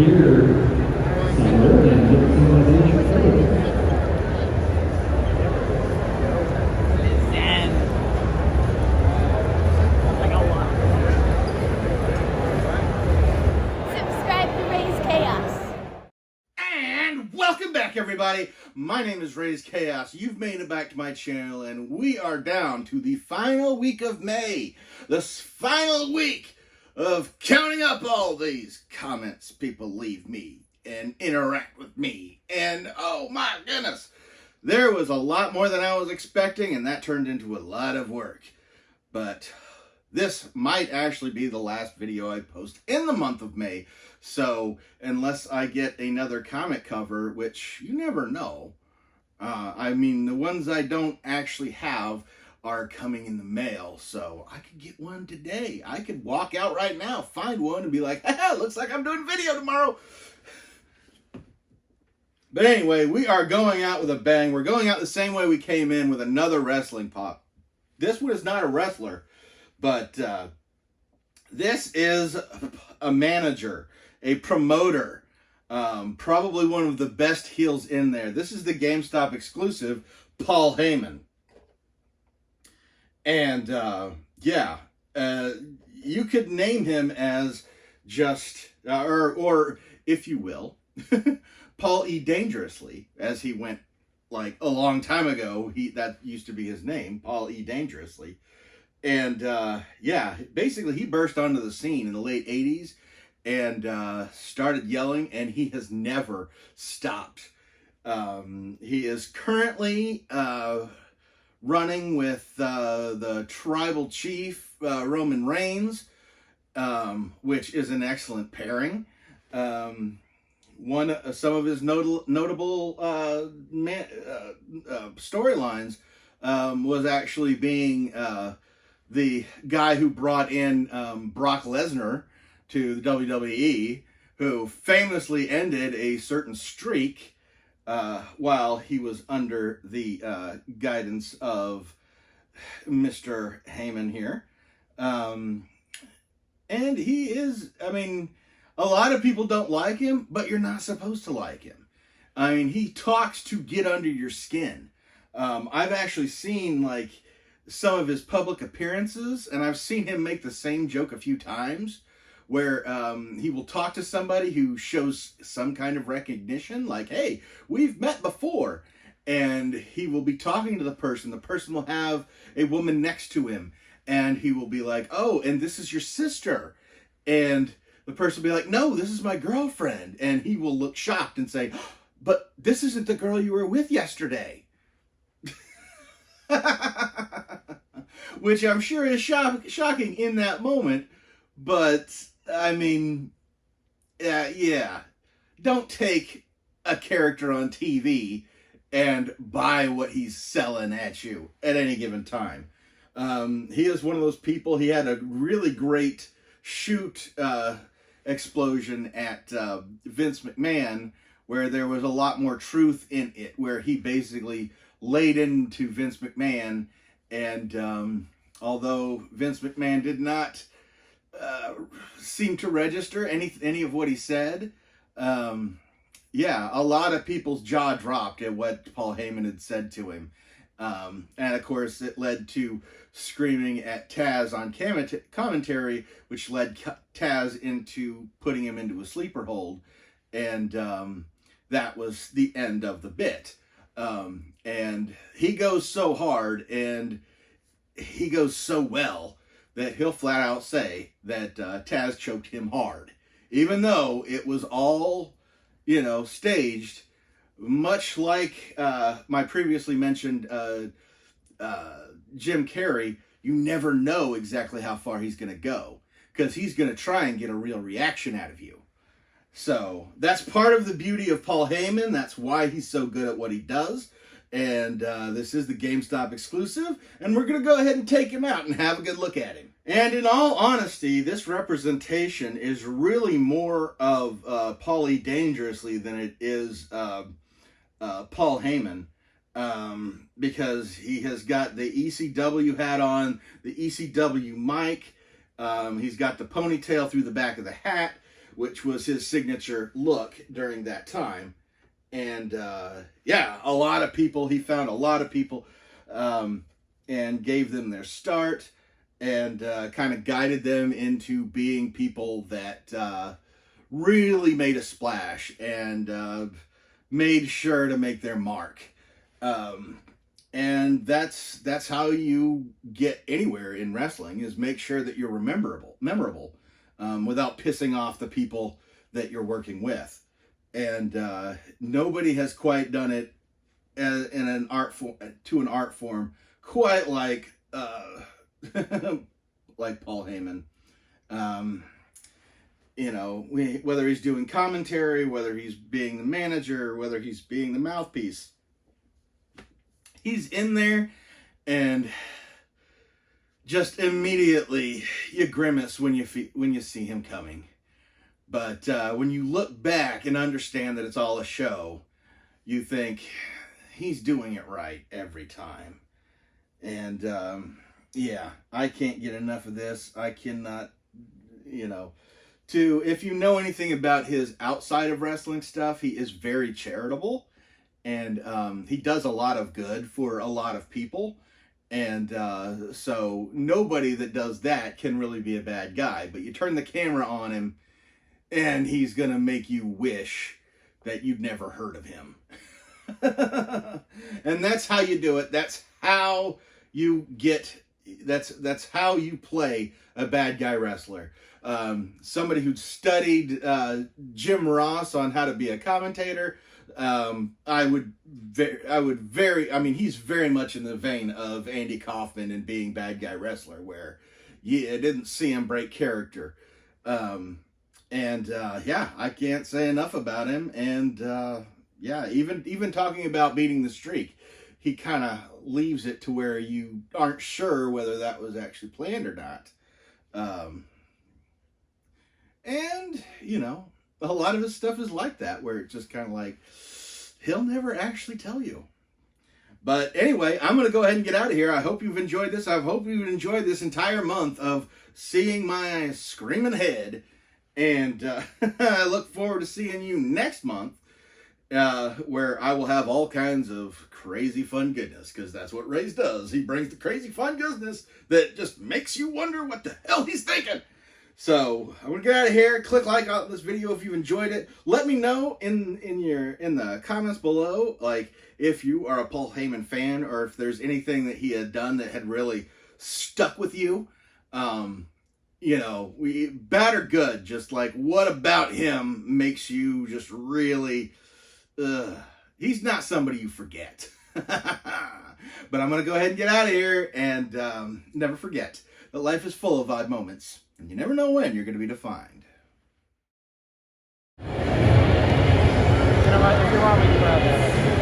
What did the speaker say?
beer cellar and get some of these covered. Welcome back, everybody. My name is Raze Chaos. You've made it back to my channel, and we are down to the final week of May. This final week of counting up all these comments people leave me and interact with me. And oh my goodness, there was a lot more than I was expecting, and that turned into a lot of work. But this might actually be the last video I post in the month of May. So unless I get another comic cover, which you never know, I mean, the ones I don't actually have are coming in the mail. So I could get one today. I could walk out right now, find one, and be like, haha, looks like I'm doing video tomorrow. But anyway, we are going out with a bang. We're going out the same way we came in, with another wrestling pop. This one is not a wrestler, but this is a manager, a promoter, probably one of the best heels in there. This is the GameStop exclusive, Paul Heyman. And yeah, you could name him as just, or if you will, Paul E. Dangerously, as he went like a long time ago. That used to be his name, Paul E. Dangerously. And yeah, basically he burst onto the scene in the late 80s and started yelling, and he has never stopped. He is currently running with the tribal chief, Roman Reigns, which is an excellent pairing. Some of his notable storylines was actually being the guy who brought in Brock Lesnar to the WWE, who famously ended a certain streak while he was under the guidance of Mr. Heyman here. And he is, I mean, a lot of people don't like him, but you're not supposed to like him. I mean, he talks to get under your skin. I've actually seen, like, some of his public appearances, and I've seen him make the same joke a few times, where he will talk to somebody who shows some kind of recognition, like, hey, we've met before. And he will be talking to the person. The person will have a woman next to him, and he will be like, oh, and this is your sister. And the person will be like, no, this is my girlfriend. And he will look shocked and say, but this isn't the girl you were with yesterday. Which I'm sure is shocking in that moment. But, I mean, yeah. Don't take a character on TV and buy what he's selling at you at any given time. He is one of those people. He had a really great shoot explosion at Vince McMahon, where there was a lot more truth in it, where he basically laid into Vince McMahon, and although Vince McMahon did not seem to register any of what he said, yeah, a lot of people's jaw dropped at what Paul Heyman had said to him. And of course, it led to screaming at Taz on commentary, which led Taz into putting him into a sleeper hold. And that was the end of the bit. And he goes so hard and he goes so well that he'll flat out say that Taz choked him hard. Even though it was all, you know, staged, much like my previously mentioned Jim Carrey. You never know exactly how far he's going to go, because he's going to try and get a real reaction out of you. So that's part of the beauty of Paul Heyman. That's why he's so good at what he does. And this is the GameStop exclusive, and we're going to go ahead and take him out and have a good look at him. And in all honesty, this representation is really more of Paul E. Dangerously than it is Paul Heyman, because he has got the ECW hat on, the ECW mic. He's got the ponytail through the back of the hat, which was his signature look during that time. And yeah, a lot of people, he found a lot of people and gave them their start and kind of guided them into being people that really made a splash and made sure to make their mark. And that's how you get anywhere in wrestling, is make sure that you're memorable without pissing off the people that you're working with. And nobody has quite done it in an art form quite like like Paul Heyman. You know, whether he's doing commentary, whether he's being the manager, whether he's being the mouthpiece, he's in there, and just immediately you grimace when you see him coming. But when you look back and understand that it's all a show, you think he's doing it right every time. And yeah, I can't get enough of this. I cannot, you know, if you know anything about his outside of wrestling stuff, he is very charitable, and he does a lot of good for a lot of people. And so nobody that does that can really be a bad guy. But you turn the camera on him, and he's going to make you wish that you'd never heard of him. And that's how you do it. That's how you that's how you play a bad guy wrestler. Somebody who studied Jim Ross on how to be a commentator. I mean, he's very much in the vein of Andy Kaufman and being bad guy wrestler, where you didn't see him break character. Yeah, I can't say enough about him. And yeah, even talking about beating the streak, he kind of leaves it to where you aren't sure whether that was actually planned or not. And, you know, a lot of his stuff is like that, where it's just kind of like, he'll never actually tell you. But anyway, I'm going to go ahead and get out of here. I hope you've enjoyed this. I hope you've enjoyed this entire month of seeing my screaming head. And I look forward to seeing you next month, where I will have all kinds of crazy fun goodness, because that's what Raze does. He brings the crazy fun goodness that just makes you wonder what the hell he's thinking. So I'm gonna get out of here. Click like on this video if you enjoyed it. Let me know in the comments below, like, if you are a Paul Heyman fan, or if there's anything that he had done that had really stuck with you. You know, bad or good, just like, what about him makes you just really, he's not somebody you forget. But I'm going to go ahead and get out of here, and never forget that life is full of odd moments, and you never know when you're going to be defined. You know what, if you want, we can grab that.